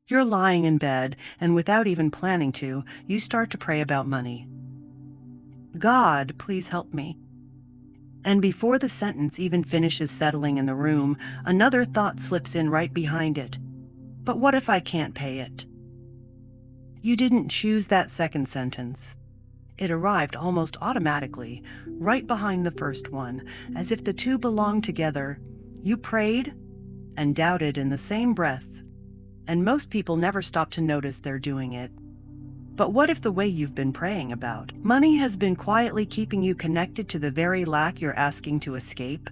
You're lying in bed, and without even planning to, you start to pray about money. God, please help me. And before the sentence even finishes settling in the room, another thought slips in right behind it. But what if I can't pay it? You didn't choose that second sentence. It arrived almost automatically, right behind the first one, as if the two belonged together. You prayed and doubted in the same breath, and most people never stop to notice they're doing it. But what if the way you've been praying about money has been quietly keeping you connected to the very lack you're asking to escape?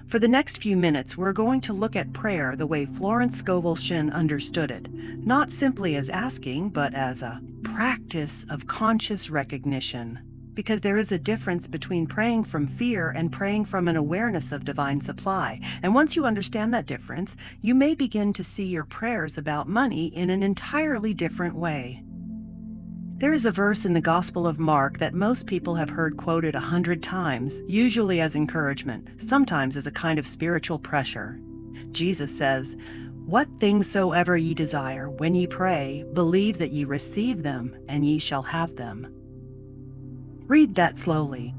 For the next few minutes, we're going to look at prayer the way Florence Scovel Shinn understood it, not simply as asking, but as a practice of conscious recognition. Because there is a difference between praying from fear and praying from an awareness of divine supply. And once you understand that difference, you may begin to see your prayers about money in an entirely different way. There is a verse in the Gospel of Mark that most people have heard quoted 100 times, usually as encouragement, sometimes as a kind of spiritual pressure. Jesus says, "What things soever ye desire, when ye pray, believe that ye receive them, and ye shall have them." Read that slowly.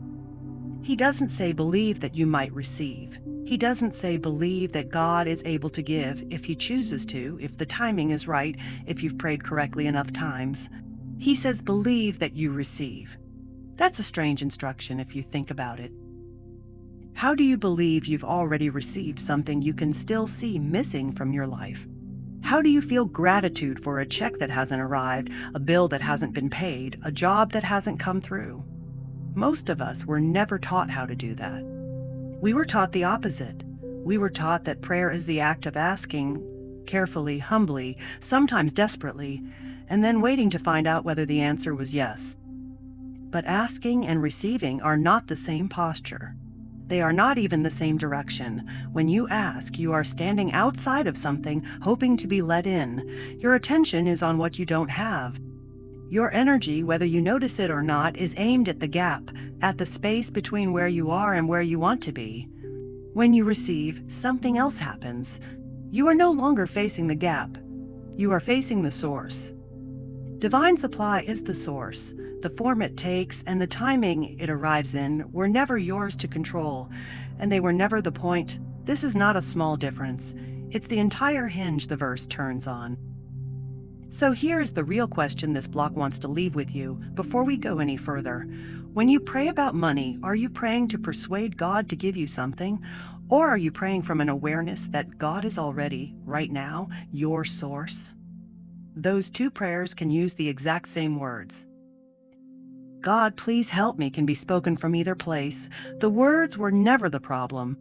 He doesn't say believe that you might receive. He doesn't say believe that God is able to give if He chooses to, if the timing is right, if you've prayed correctly enough times. He says believe that you receive. That's a strange instruction if you think about it. How do you believe you've already received something you can still see missing from your life? How do you feel gratitude for a check that hasn't arrived, a bill that hasn't been paid, a job that hasn't come through? Most of us were never taught how to do that. We were taught the opposite. We were taught that prayer is the act of asking, carefully, humbly, sometimes desperately, and then waiting to find out whether the answer was yes. But asking and receiving are not the same posture. They are not even the same direction. When you ask, you are standing outside of something, hoping to be let in. Your attention is on what you don't have. Your energy, whether you notice it or not, is aimed at the gap, at the space between where you are and where you want to be. When you receive, something else happens. You are no longer facing the gap. You are facing the source. Divine supply is the source. The form it takes and the timing it arrives in were never yours to control, and they were never the point. This is not a small difference. It's the entire hinge the verse turns on. So here is the real question this block wants to leave with you before we go any further. When you pray about money, are you praying to persuade God to give you something? Or are you praying from an awareness that God is already, right now, your source? Those two prayers can use the exact same words. God, please help me can be spoken from either place. The words were never the problem.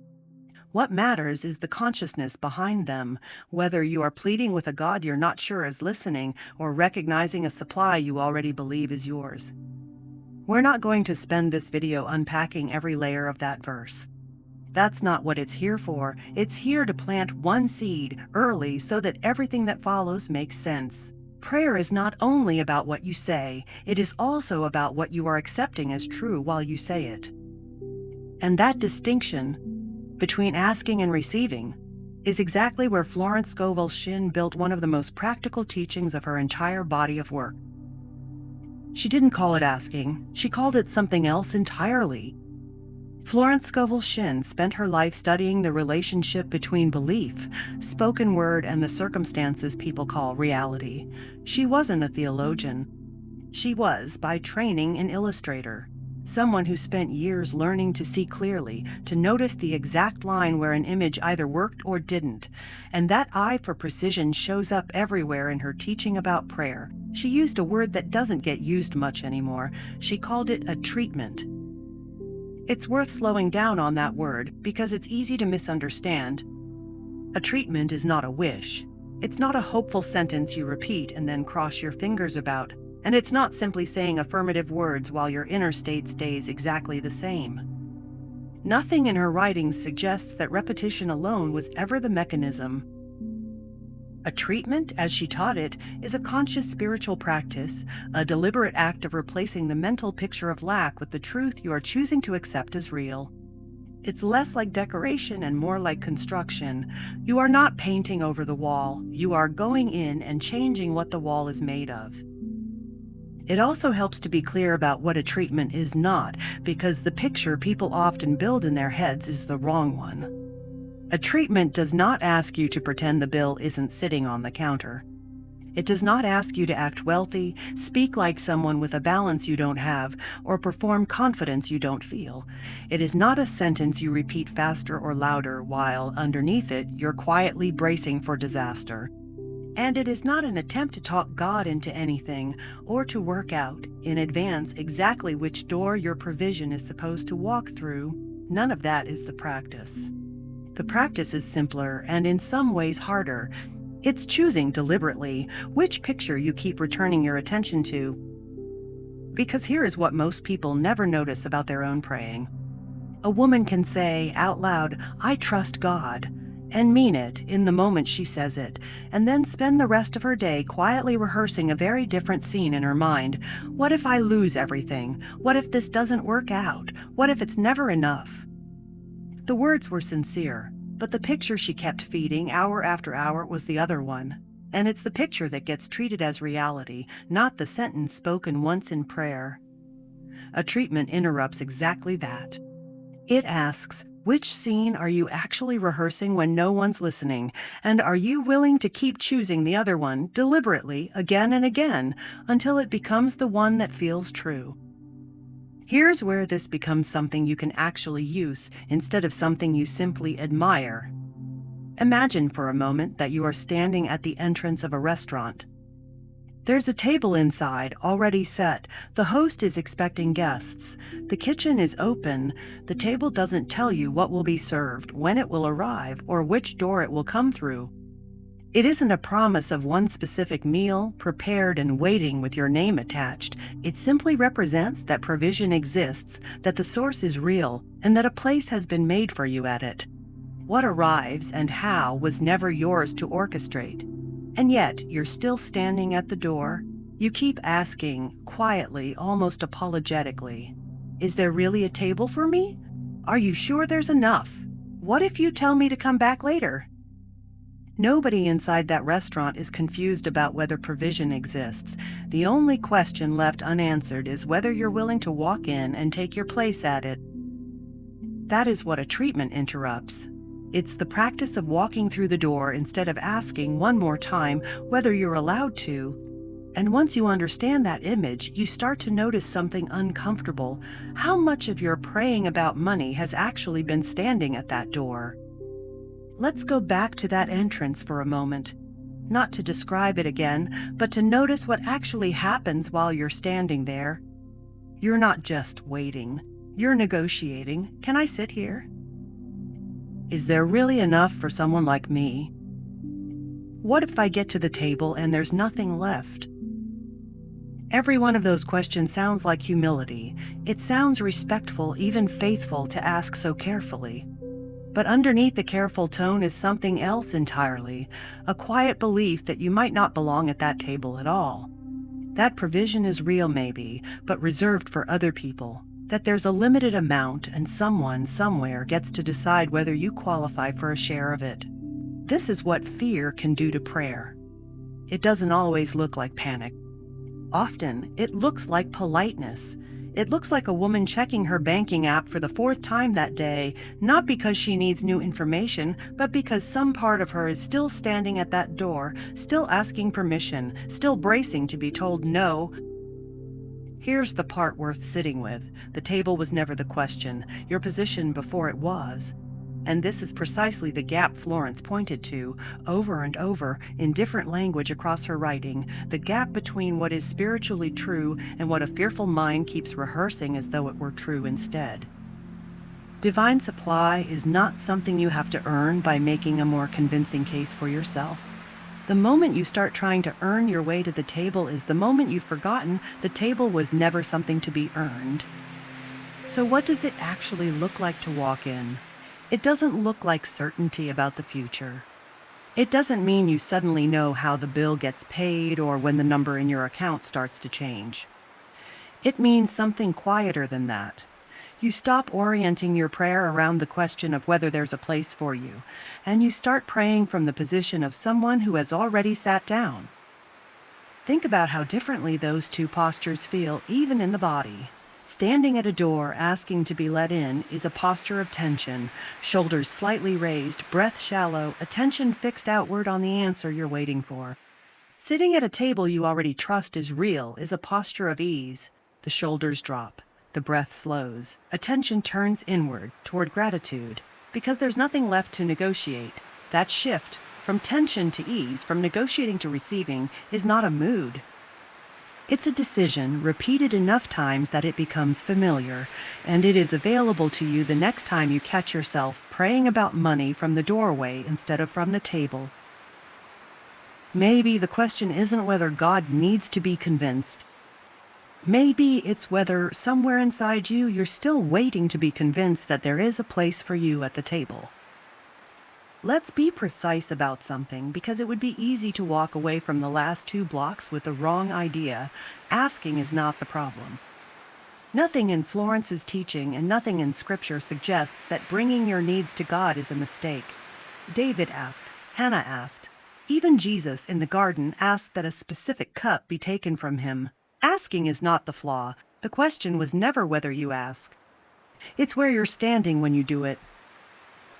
What matters is the consciousness behind them, whether you are pleading with a God you're not sure is listening or recognizing a supply you already believe is yours. We're not going to spend this video unpacking every layer of that verse. That's not what it's here for. It's here to plant one seed early so that everything that follows makes sense. Prayer is not only about what you say, it is also about what you are accepting as true while you say it. And that distinction between asking and receiving is exactly where Florence Scovel Shinn built one of the most practical teachings of her entire body of work. She didn't call it asking, she called it something else entirely. Florence Scovel Shinn spent her life studying the relationship between belief, spoken word, and the circumstances people call reality. She wasn't a theologian. She was, by training, an illustrator. Someone who spent years learning to see clearly, to notice the exact line where an image either worked or didn't. And that eye for precision shows up everywhere in her teaching about prayer. She used a word that doesn't get used much anymore. She called it a treatment. It's worth slowing down on that word because it's easy to misunderstand. A treatment is not a wish. It's not a hopeful sentence you repeat and then cross your fingers about. And it's not simply saying affirmative words while your inner state stays exactly the same. Nothing in her writings suggests that repetition alone was ever the mechanism. A treatment, as she taught it, is a conscious spiritual practice, a deliberate act of replacing the mental picture of lack with the truth you are choosing to accept as real. It's less like decoration and more like construction. You are not painting over the wall, you are going in and changing what the wall is made of. It also helps to be clear about what a treatment is not, because the picture people often build in their heads is the wrong one. A treatment does not ask you to pretend the bill isn't sitting on the counter. It does not ask you to act wealthy, speak like someone with a balance you don't have, or perform confidence you don't feel. It is not a sentence you repeat faster or louder while, underneath it, you're quietly bracing for disaster. And it is not an attempt to talk God into anything, or to work out, in advance, exactly which door your provision is supposed to walk through. None of that is the practice. The practice is simpler and in some ways harder. It's choosing deliberately which picture you keep returning your attention to. Because here is what most people never notice about their own praying. A woman can say out loud, "I trust God," and mean it in the moment she says it, and then spend the rest of her day quietly rehearsing a very different scene in her mind. What if I lose everything? What if this doesn't work out? What if it's never enough? The words were sincere, but the picture she kept feeding hour after hour was the other one. And it's the picture that gets treated as reality, not the sentence spoken once in prayer. A treatment interrupts exactly that. It asks, which scene are you actually rehearsing when no one's listening? And are you willing to keep choosing the other one deliberately again and again until it becomes the one that feels true? Here's where this becomes something you can actually use instead of something you simply admire. Imagine for a moment that you are standing at the entrance of a restaurant. There's a table inside, already set. The host is expecting guests. The kitchen is open. The table doesn't tell you what will be served, when it will arrive, or which door it will come through. It isn't a promise of one specific meal, prepared and waiting with your name attached. It simply represents that provision exists, that the source is real, and that a place has been made for you at it. What arrives and how was never yours to orchestrate. And yet, you're still standing at the door. You keep asking, quietly, almost apologetically, "Is there really a table for me? Are you sure there's enough? What if you tell me to come back later?" Nobody inside that restaurant is confused about whether provision exists. The only question left unanswered is whether you're willing to walk in and take your place at it. That is what a treatment interrupts. It's the practice of walking through the door instead of asking one more time whether you're allowed to. And once you understand that image, you start to notice something uncomfortable. How much of your praying about money has actually been standing at that door? Let's go back to that entrance for a moment. Not to describe it again, but to notice what actually happens while you're standing there. You're not just waiting. You're negotiating. "Can I sit here? Is there really enough for someone like me? What if I get to the table and there's nothing left?" Every one of those questions sounds like humility. It sounds respectful, even faithful to ask so carefully. But underneath the careful tone is something else entirely, a quiet belief that you might not belong at that table at all. That provision is real maybe, but reserved for other people. That there's a limited amount and someone somewhere gets to decide whether you qualify for a share of it. This is what fear can do to prayer. It doesn't always look like panic. Often, it looks like politeness. It looks like a woman checking her banking app for the 4th time that day, not because she needs new information, but because some part of her is still standing at that door, still asking permission, still bracing to be told no. Here's the part worth sitting with. The table was never the question, your position before it was. And this is precisely the gap Florence pointed to, over and over, in different language across her writing, the gap between what is spiritually true and what a fearful mind keeps rehearsing as though it were true instead. Divine supply is not something you have to earn by making a more convincing case for yourself. The moment you start trying to earn your way to the table is the moment you've forgotten the table was never something to be earned. So what does it actually look like to walk in? It doesn't look like certainty about the future. It doesn't mean you suddenly know how the bill gets paid or when the number in your account starts to change. It means something quieter than that. You stop orienting your prayer around the question of whether there's a place for you, and you start praying from the position of someone who has already sat down. Think about how differently those two postures feel, even in the body. Standing at a door asking to be let in is a posture of tension, shoulders slightly raised, breath shallow, attention fixed outward on the answer you're waiting for. Sitting at a table you already trust is real is a posture of ease. The shoulders drop, the breath slows, attention turns inward, toward gratitude, because there's nothing left to negotiate. That shift, from tension to ease, from negotiating to receiving, is not a mood. It's a decision repeated enough times that it becomes familiar, and it is available to you the next time you catch yourself praying about money from the doorway instead of from the table. Maybe the question isn't whether God needs to be convinced. Maybe it's whether somewhere inside you you're still waiting to be convinced that there is a place for you at the table. Let's be precise about something, because it would be easy to walk away from the last 2 blocks with the wrong idea. Asking is not the problem. Nothing in Florence's teaching and nothing in Scripture suggests that bringing your needs to God is a mistake. David asked, Hannah asked, even Jesus in the garden asked that a specific cup be taken from him. Asking is not the flaw. The question was never whether you ask. It's where you're standing when you do it.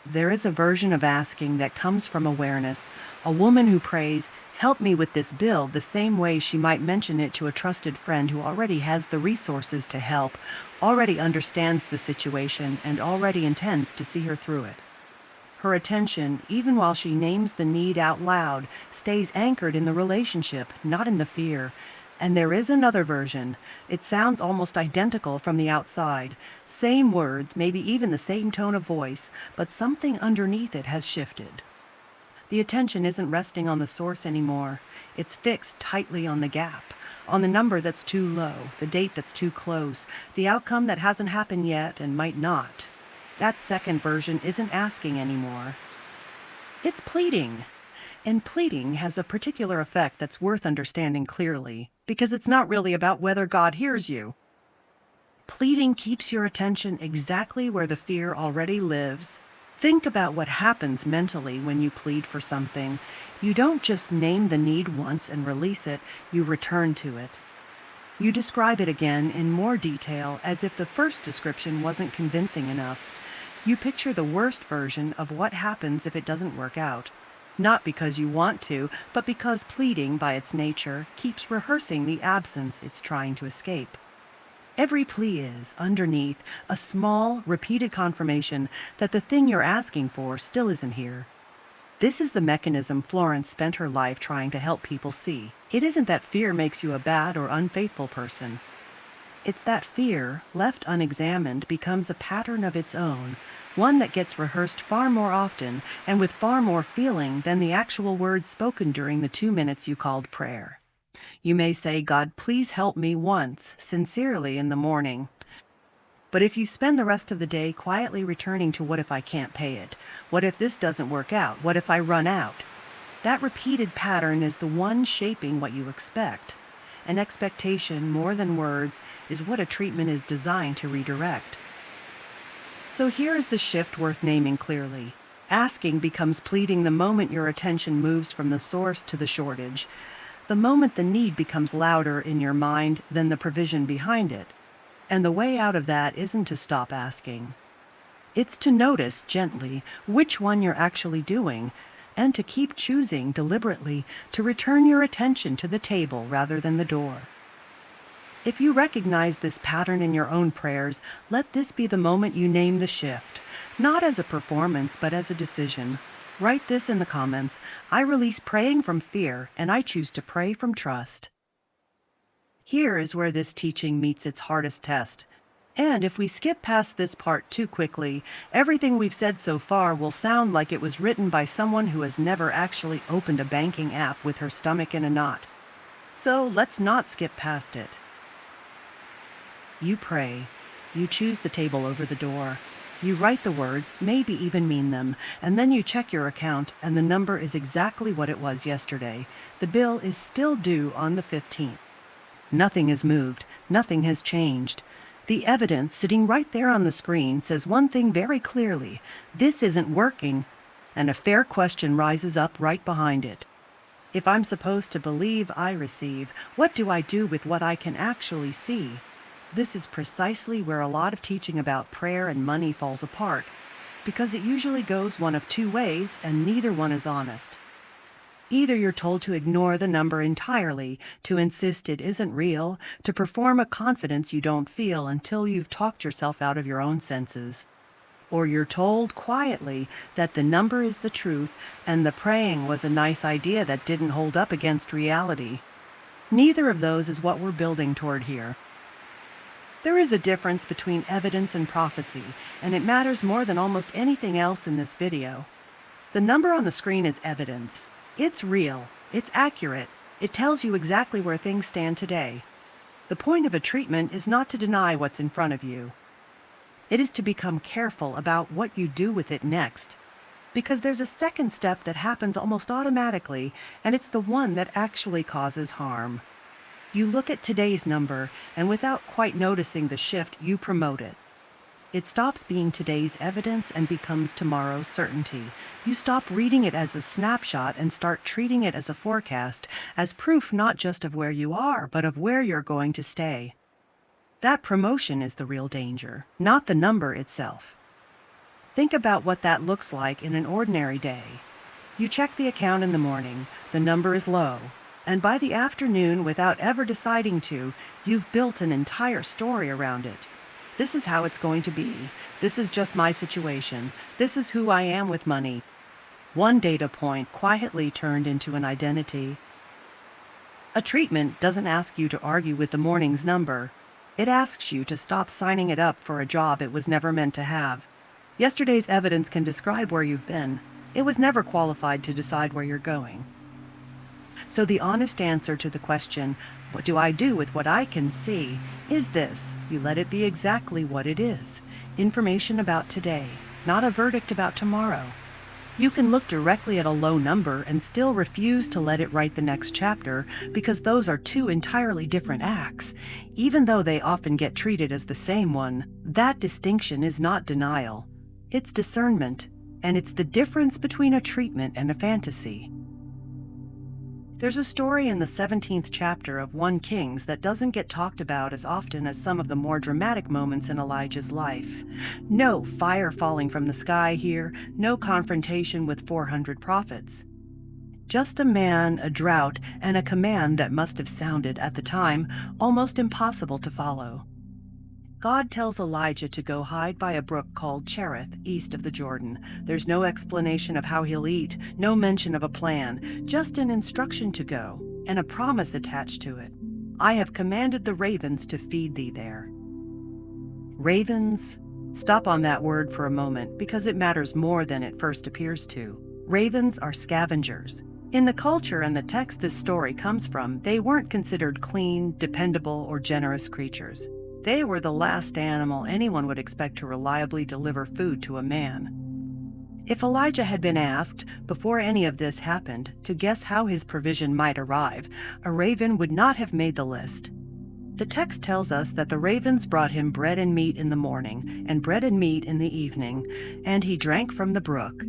There is a version of asking that comes from awareness. A woman who prays, help me with this bill, the same way she might mention it to a trusted friend who already has the resources to help, already understands the situation, and already intends to see her through it. Her attention, even while she names the need out loud, stays anchored in the relationship, not in the fear. And there is another version. It sounds almost identical from the outside. Same words, maybe even the same tone of voice, but something underneath it has shifted. The attention isn't resting on the source anymore. It's fixed tightly on the gap, on the number that's too low, the date that's too close, the outcome that hasn't happened yet and might not. That second version isn't asking anymore. It's pleading. And pleading has a particular effect that's worth understanding clearly, because it's not really about whether God hears you. Pleading keeps your attention exactly where the fear already lives. Think about what happens mentally when you plead for something. You don't just name the need once and release it, you return to it. You describe it again in more detail, as if the first description wasn't convincing enough. You picture the worst version of what happens if it doesn't work out. Not because you want to, but because pleading, by its nature, keeps rehearsing the absence it's trying to escape. Every plea is, underneath, a small, repeated confirmation that the thing you're asking for still isn't here. This is the mechanism Florence spent her life trying to help people see. It isn't that fear makes you a bad or unfaithful person. It's that fear, left unexamined, becomes a pattern of its own, one that gets rehearsed far more often and with far more feeling than the actual words spoken during the 2 minutes you called prayer. You may say, God, please help me once, sincerely in the morning. But if you spend the rest of the day quietly returning to what if I can't pay it? What if this doesn't work out? What if I run out? That repeated pattern is the one shaping what you expect. An expectation, more than words, is what a treatment is designed to redirect. So here is the shift worth naming clearly. Asking becomes pleading the moment your attention moves from the source to the shortage, the moment the need becomes louder in your mind than the provision behind it. And the way out of that isn't to stop asking. It's to notice gently which one you're actually doing, and to keep choosing deliberately to return your attention to the table rather than the door. If you recognize this pattern in your own prayers, let this be the moment you name the shift, not as a performance but as a decision. Write this in the comments: I release praying from fear and I choose to pray from trust. Here is where this teaching meets its hardest test. And if we skip past this part too quickly, everything we've said so far will sound like it was written by someone who has never actually opened a banking app with her stomach in a knot. So let's not skip past it. You pray. You choose the table over the door. You write the words, maybe even mean them, and then you check your account and the number is exactly what it was yesterday. The bill is still due on the 15th. Nothing has moved. Nothing has changed. The evidence sitting right there on the screen says one thing very clearly: this isn't working, and a fair question rises up right behind it. If I'm supposed to believe I receive, what do I do with what I can actually see? This is precisely where a lot of teaching about prayer and money falls apart, because it usually goes one of two ways, and neither one is honest. Either you're told to ignore the number entirely, to insist it isn't real, to perform a confidence you don't feel until you've talked yourself out of your own senses. Or you're told quietly that the number is the truth and the praying was a nice idea that didn't hold up against reality. Neither of those is what we're building toward here. There is a difference between evidence and prophecy, and it matters more than almost anything else in this video. The number on the screen is evidence. It's real, it's accurate, it tells you exactly where things stand today. The point of a treatment is not to deny what's in front of you. It is to become careful about what you do with it next, because there's a second step that happens almost automatically, and it's the one that actually causes harm. You look at today's number, and without quite noticing the shift, you promote it. It stops being today's evidence and becomes tomorrow's certainty. You stop reading it as a snapshot and start treating it as a forecast, as proof not just of where you are, but of where you're going to stay. That promotion is the real danger, not the number itself. Think about what that looks like in an ordinary day. You check the account in the morning, the number is low, and by the afternoon, without ever deciding to, you've built an entire story around it. This is how it's going to be. This is just my situation. This is who I am with money. One data point quietly turned into an identity. A treatment doesn't ask you to argue with the morning's number. It asks you to stop signing it up for a job it was never meant to have. Yesterday's evidence can describe where you've been. It was never qualified to decide where you're going. So the honest answer to the question, what do I do with what I can see, is this: you let it be exactly what it is. Information about today, not a verdict about tomorrow. You can look directly at a low number and still refuse to let it write the next chapter, because those are two entirely different acts. Even though they often get treated as the same one, that distinction is not denial. It's discernment, and it's the difference between a treatment and a fantasy. There's a story in the 17th chapter of 1 Kings that doesn't get talked about as often as some of the more dramatic moments in Elijah's life. No fire falling from the sky here, no confrontation with 400 prophets. Just a man, a drought, and a command that must have sounded, at the time, almost impossible to follow. God tells Elijah to go hide by a brook called Cherith, east of the Jordan. There's no explanation of how he'll eat, no mention of a plan, just an instruction to go, and a promise attached to it. I have commanded the ravens to feed thee there. Ravens? Stop on that word for a moment, because it matters more than it first appears to. Ravens are scavengers. In the culture and the text this story comes from, they weren't considered clean, dependable, or generous creatures. They were the last animal anyone would expect to reliably deliver food to a man. If Elijah had been asked, before any of this happened, to guess how his provision might arrive, a raven would not have made the list. The text tells us that the ravens brought him bread and meat in the morning, and bread and meat in the evening, and he drank from the brook.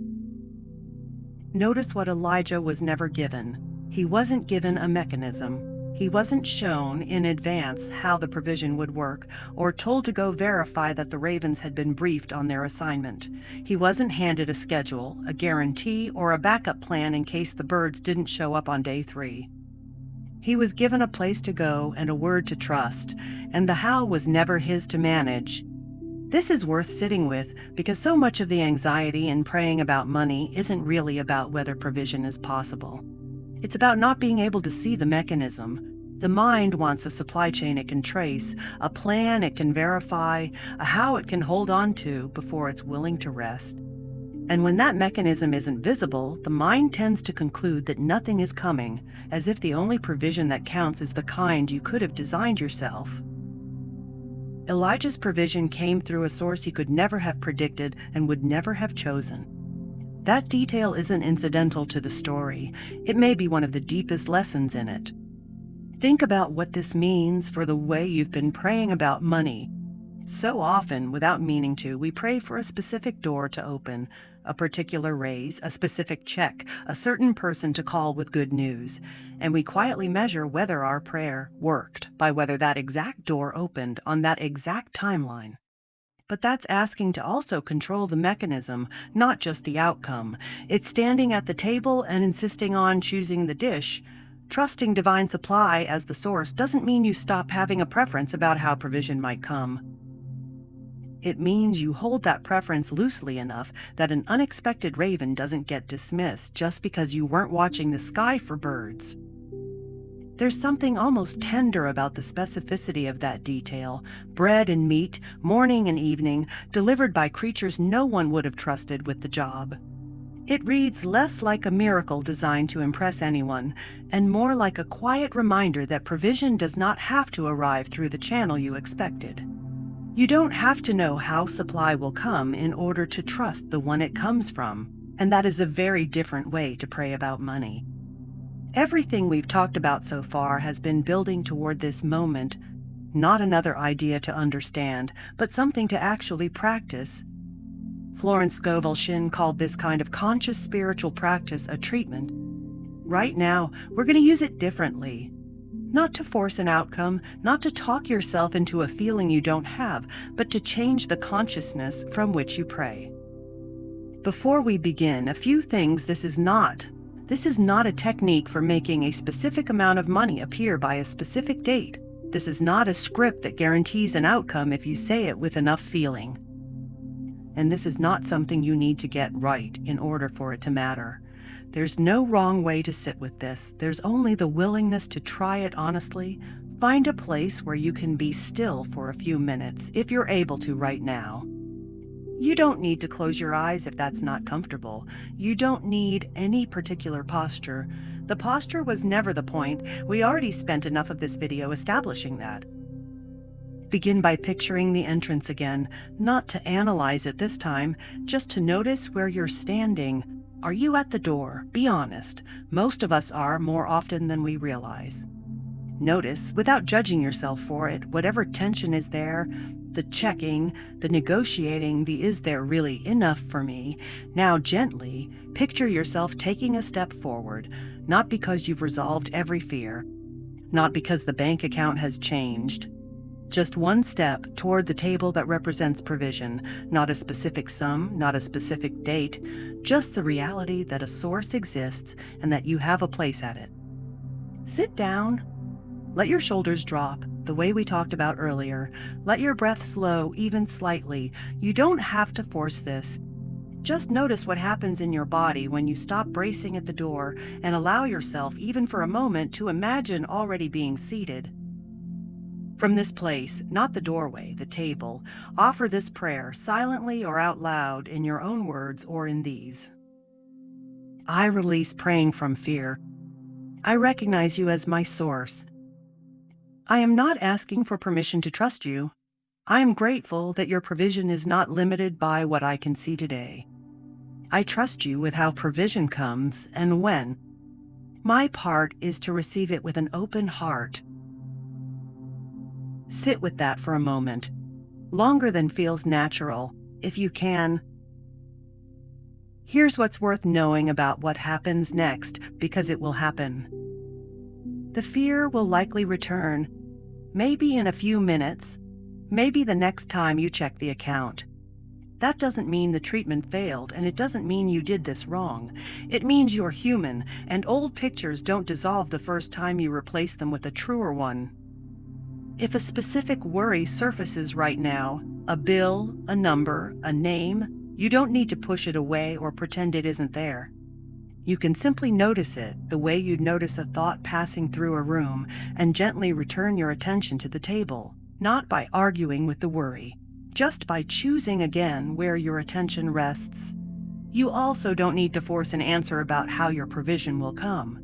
Notice what Elijah was never given. He wasn't given a mechanism. He wasn't shown in advance how the provision would work, or told to go verify that the ravens had been briefed on their assignment. He wasn't handed a schedule, a guarantee, or a backup plan in case the birds didn't show up on day 3. He was given a place to go and a word to trust, and the how was never his to manage. This is worth sitting with, because so much of the anxiety in praying about money isn't really about whether provision is possible. It's about not being able to see the mechanism. The mind wants a supply chain it can trace, a plan it can verify, a how it can hold on to before it's willing to rest. And when that mechanism isn't visible, the mind tends to conclude that nothing is coming, as if the only provision that counts is the kind you could have designed yourself. Elijah's provision came through a source he could never have predicted and would never have chosen. That detail isn't incidental to the story. It may be one of the deepest lessons in it. Think about what this means for the way you've been praying about money. So often, without meaning to, we pray for a specific door to open, a particular raise, a specific check, a certain person to call with good news, and we quietly measure whether our prayer worked by whether that exact door opened on that exact timeline. But that's asking to also control the mechanism, not just the outcome. It's standing at the table and insisting on choosing the dish. Trusting divine supply as the source doesn't mean you stop having a preference about how provision might come. It means you hold that preference loosely enough that an unexpected raven doesn't get dismissed just because you weren't watching the sky for birds. There's something almost tender about the specificity of that detail. Bread and meat, morning and evening, delivered by creatures no one would have trusted with the job. It reads less like a miracle designed to impress anyone, and more like a quiet reminder that provision does not have to arrive through the channel you expected. You don't have to know how supply will come in order to trust the one it comes from, and that is a very different way to pray about money. Everything we've talked about so far has been building toward this moment, not another idea to understand, but something to actually practice. Florence Scovel Shinn called this kind of conscious spiritual practice a treatment. Right now, we're going to use it differently. Not to force an outcome, not to talk yourself into a feeling you don't have, but to change the consciousness from which you pray. Before we begin, a few things. This is not a technique for making a specific amount of money appear by a specific date. This is not a script that guarantees an outcome if you say it with enough feeling. And this is not something you need to get right in order for it to matter. There's no wrong way to sit with this. There's only the willingness to try it honestly. Find a place where you can be still for a few minutes, if you're able to right now. You don't need to close your eyes if that's not comfortable. You don't need any particular posture. The posture was never the point. We already spent enough of this video establishing that. Begin by picturing the entrance again, not to analyze it this time, just to notice where you're standing. Are you at the door? Be honest. Most of us are, more often than we realize. Notice, without judging yourself for it, whatever tension is there, the checking, the negotiating, the is there really enough for me? Now gently, picture yourself taking a step forward, not because you've resolved every fear, not because the bank account has changed. Just one step toward the table that represents provision, not a specific sum, not a specific date, just the reality that a source exists and that you have a place at it. Sit down. Let your shoulders drop, the way we talked about earlier. Let your breath slow, even slightly. You don't have to force this. Just notice what happens in your body when you stop bracing at the door and allow yourself, even for a moment, to imagine already being seated. From this place, not the doorway, the table, offer this prayer silently or out loud in your own words or in these. I release praying from fear. I recognize you as my source. I am not asking for permission to trust you. I am grateful that your provision is not limited by what I can see today. I trust you with how provision comes and when. My part is to receive it with an open heart. Sit with that for a moment, longer than feels natural, if you can. Here's what's worth knowing about what happens next, because it will happen. The fear will likely return, maybe in a few minutes, maybe the next time you check the account. That doesn't mean the treatment failed, and it doesn't mean you did this wrong. It means you're human, and old pictures don't dissolve the first time you replace them with a truer one. If a specific worry surfaces right now, a bill, a number, a name, you don't need to push it away or pretend it isn't there. You can simply notice it the way you'd notice a thought passing through a room and gently return your attention to the table, not by arguing with the worry, just by choosing again where your attention rests. You also don't need to force an answer about how your provision will come.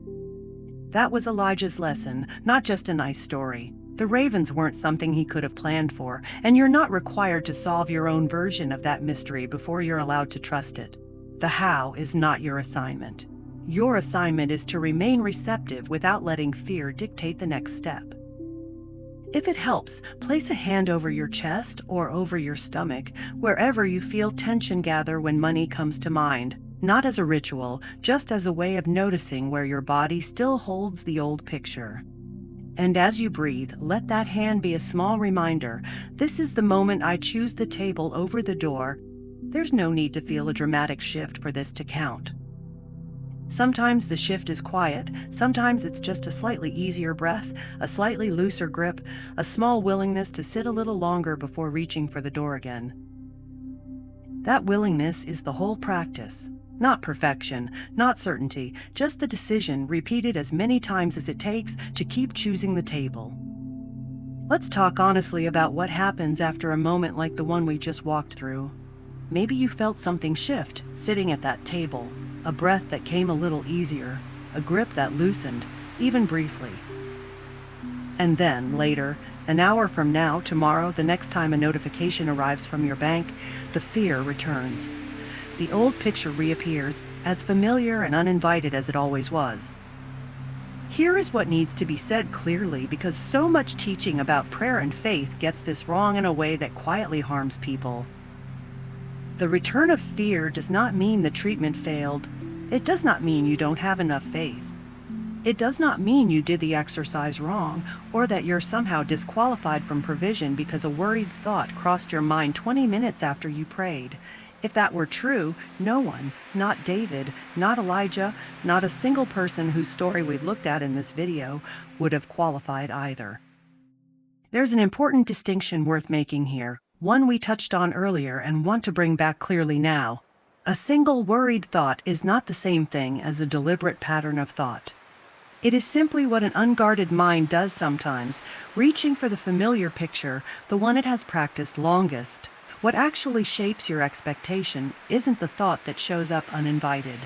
That was Elijah's lesson, not just a nice story. The ravens weren't something he could have planned for, and you're not required to solve your own version of that mystery before you're allowed to trust it. The how is not your assignment. Your assignment is to remain receptive without letting fear dictate the next step. If it helps, place a hand over your chest or over your stomach, wherever you feel tension gather when money comes to mind. Not as a ritual, just as a way of noticing where your body still holds the old picture. And as you breathe, let that hand be a small reminder. This is the moment I choose the table over the door. There's no need to feel a dramatic shift for this to count. Sometimes the shift is quiet, sometimes it's just a slightly easier breath, a slightly looser grip, a small willingness to sit a little longer before reaching for the door again. That willingness is the whole practice. Not perfection, not certainty, just the decision repeated as many times as it takes to keep choosing the table. Let's talk honestly about what happens after a moment like the one we just walked through. Maybe you felt something shift sitting at that table, a breath that came a little easier, a grip that loosened, even briefly. And then, later, an hour from now, tomorrow, the next time a notification arrives from your bank, the fear returns. The old picture reappears, as familiar and uninvited as it always was. Here is what needs to be said clearly, because so much teaching about prayer and faith gets this wrong in a way that quietly harms people. The return of fear does not mean the treatment failed. It does not mean you don't have enough faith. It does not mean you did the exercise wrong, or that you're somehow disqualified from provision because a worried thought crossed your mind 20 minutes after you prayed. If that were true, no one, not David, not Elijah, not a single person whose story we've looked at in this video, would have qualified either. There's an important distinction worth making here, one we touched on earlier and want to bring back clearly now. A single worried thought is not the same thing as a deliberate pattern of thought. It is simply what an unguarded mind does sometimes, reaching for the familiar picture, the one it has practiced longest. What actually shapes your expectation isn't the thought that shows up uninvited.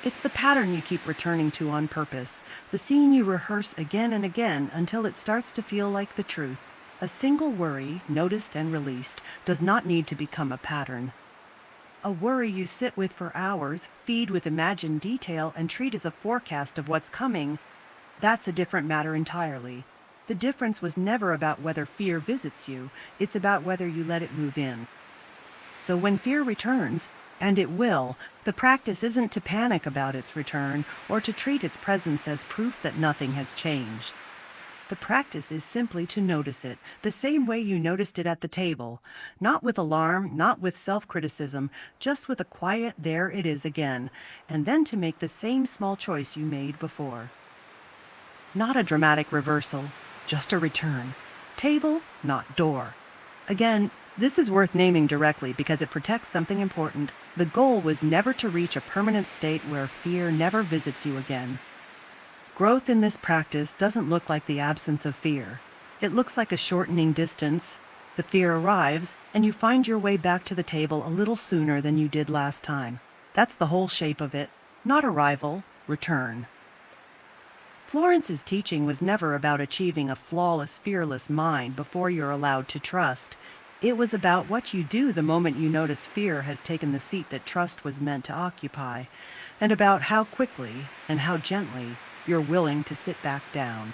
It's the pattern you keep returning to on purpose, the scene you rehearse again and again until it starts to feel like the truth. A single worry, noticed and released, does not need to become a pattern. A worry you sit with for hours, feed with imagined detail, and treat as a forecast of what's coming, that's a different matter entirely. The difference was never about whether fear visits you, it's about whether you let it move in. So when fear returns, and it will, the practice isn't to panic about its return or to treat its presence as proof that nothing has changed. The practice is simply to notice it, the same way you noticed it at the table, not with alarm, not with self-criticism, just with a quiet "there it is again," and then to make the same small choice you made before. Not a dramatic reversal, just a return. Table, not door. Again, this is worth naming directly because it protects something important. The goal was never to reach a permanent state where fear never visits you again. Growth in this practice doesn't look like the absence of fear. It looks like a shortening distance. The fear arrives, and you find your way back to the table a little sooner than you did last time. That's the whole shape of it. Not arrival, return. Florence's teaching was never about achieving a flawless, fearless mind before you're allowed to trust. It was about what you do the moment you notice fear has taken the seat that trust was meant to occupy, and about how quickly and how gently you're willing to sit back down.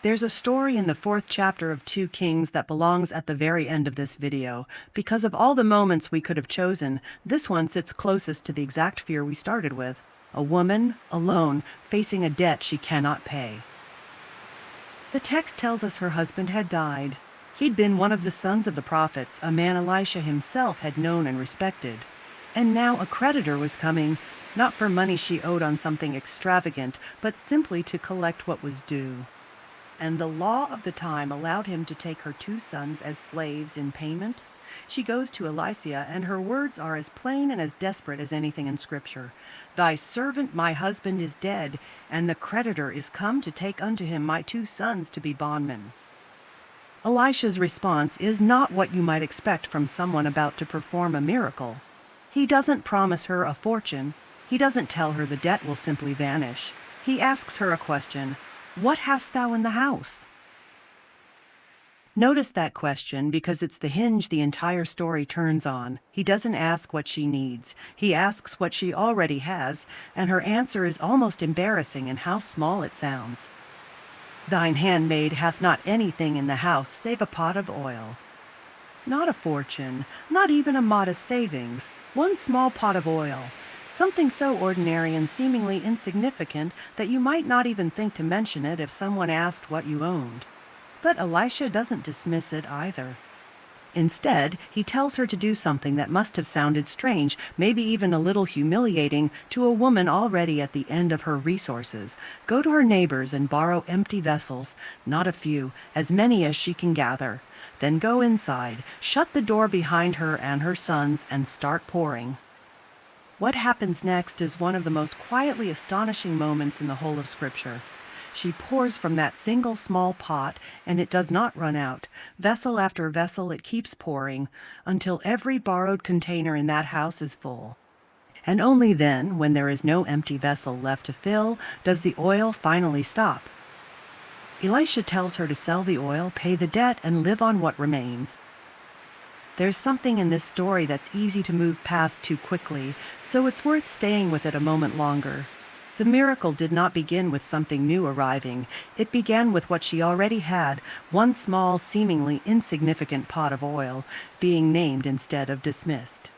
There's a story in the 4th chapter of 2 Kings that belongs at the very end of this video. Because of all the moments we could have chosen, this one sits closest to the exact fear we started with. A woman, alone, facing a debt she cannot pay. The text tells us her husband had died. He'd been one of the sons of the prophets, a man Elisha himself had known and respected. And now a creditor was coming, not for money she owed on something extravagant, but simply to collect what was due. And the law of the time allowed him to take her 2 sons as slaves in payment. She goes to Elisha, and her words are as plain and as desperate as anything in Scripture. "Thy servant my husband is dead, and the creditor is come to take unto him my 2 sons to be bondmen." Elisha's response is not what you might expect from someone about to perform a miracle. He doesn't promise her a fortune. He doesn't tell her the debt will simply vanish. He asks her a question: "What hast thou in the house?" Notice that question because it's the hinge the entire story turns on. He doesn't ask what she needs. He asks what she already has, and her answer is almost embarrassing in how small it sounds. Thine handmaid hath not anything in the house save a pot of oil. Not a fortune, not even a modest savings, one small pot of oil, something so ordinary and seemingly insignificant that you might not even think to mention it if someone asked what you owned. But Elisha doesn't dismiss it either. Instead, he tells her to do something that must have sounded strange, maybe even a little humiliating, to a woman already at the end of her resources. Go to her neighbors and borrow empty vessels, not a few, as many as she can gather. Then go inside, shut the door behind her and her sons, and start pouring. What happens next is one of the most quietly astonishing moments in the whole of Scripture. She pours from that single small pot, and it does not run out. Vessel after vessel it keeps pouring, until every borrowed container in that house is full. And only then, when there is no empty vessel left to fill, does the oil finally stop. Elisha tells her to sell the oil, pay the debt, and live on what remains. There's something in this story that's easy to move past too quickly, so it's worth staying with it a moment longer. The miracle did not begin with something new arriving. It began with what she already had, one small, seemingly insignificant pot of oil, being named instead of dismissed.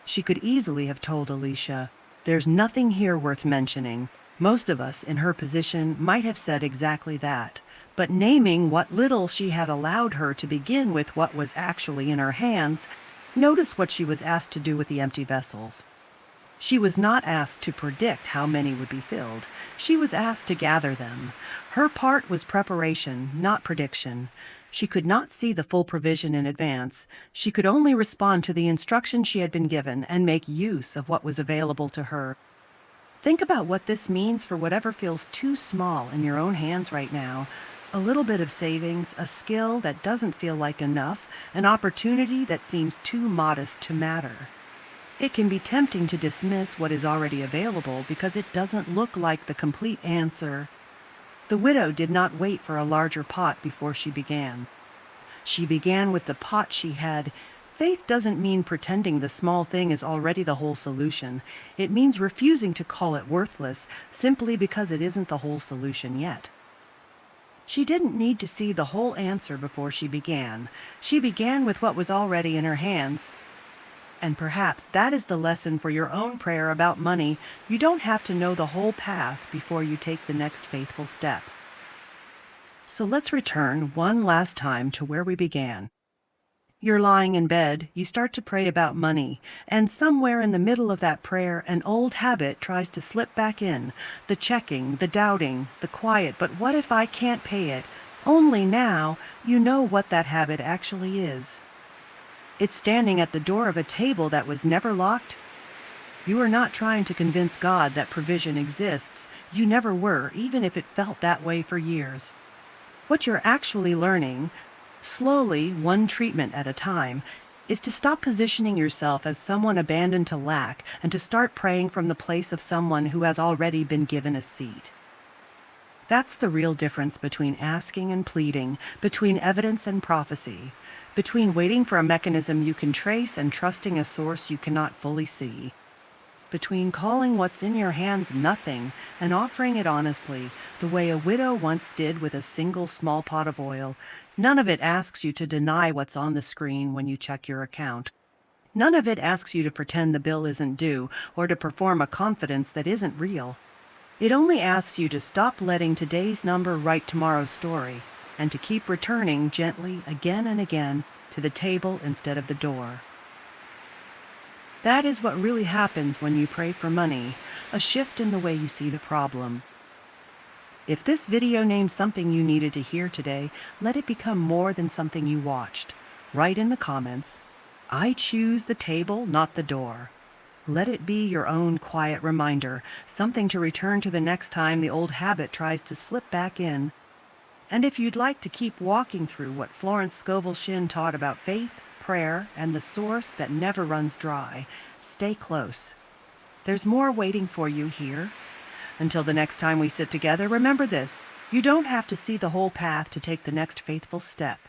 She could easily have told Elisha, "There's nothing here worth mentioning." Most of us in her position might have said exactly that. But naming what little she had allowed her to begin with what was actually in her hands, notice what she was asked to do with the empty vessels. She was not asked to predict how many would be filled. She was asked to gather them. Her part was preparation, not prediction. She could not see the full provision in advance. She could only respond to the instruction she had been given and make use of what was available to her. Think about what this means for whatever feels too small in your own hands right now. A little bit of savings, a skill that doesn't feel like enough, an opportunity that seems too modest to matter. It can be tempting to dismiss what is already available because it doesn't look like the complete answer. The widow did not wait for a larger pot before she began. She began with the pot she had. Faith doesn't mean pretending the small thing is already the whole solution. It means refusing to call it worthless simply because it isn't the whole solution yet. She didn't need to see the whole answer before she began. She began with what was already in her hands. And perhaps that is the lesson for your own prayer about money. You don't have to know the whole path before you take the next faithful step. So let's return one last time to where we began. You're lying in bed, you start to pray about money, and somewhere in the middle of that prayer, an old habit tries to slip back in. The checking, the doubting, the quiet, but what if I can't pay it? Only now you know what that habit actually is. It's standing at the door of a table that was never locked. You are not trying to convince God that provision exists. You never were, even if it felt that way for years. What you're actually learning, slowly, one treatment at a time, is to stop positioning yourself as someone abandoned to lack and to start praying from the place of someone who has already been given a seat. That's the real difference between asking and pleading, between evidence and prophecy, between waiting for a mechanism you can trace and trusting a source you cannot fully see, between calling what's in your hands nothing and offering it honestly, the way a widow once did with a single small pot of oil. None of it asks you to deny what's on the screen when you check your account. None of it asks you to pretend the bill isn't due or to perform a confidence that isn't real. It only asks you to stop letting today's number write tomorrow's story, and to keep returning gently again and again to the table instead of the door. That is what really happens when you pray for money, a shift in the way you see the problem. If this video named something you needed to hear today, let it become more than something you watched. Write in the comments, "I choose the table, not the door." Let it be your own quiet reminder, something to return to the next time the old habit tries to slip back in. And if you'd like to keep walking through what Florence Scovel Shinn taught about faith, prayer, and the source that never runs dry, stay close. There's more waiting for you here. Until the next time we sit together, remember this: you don't have to see the whole path to take the next faithful step.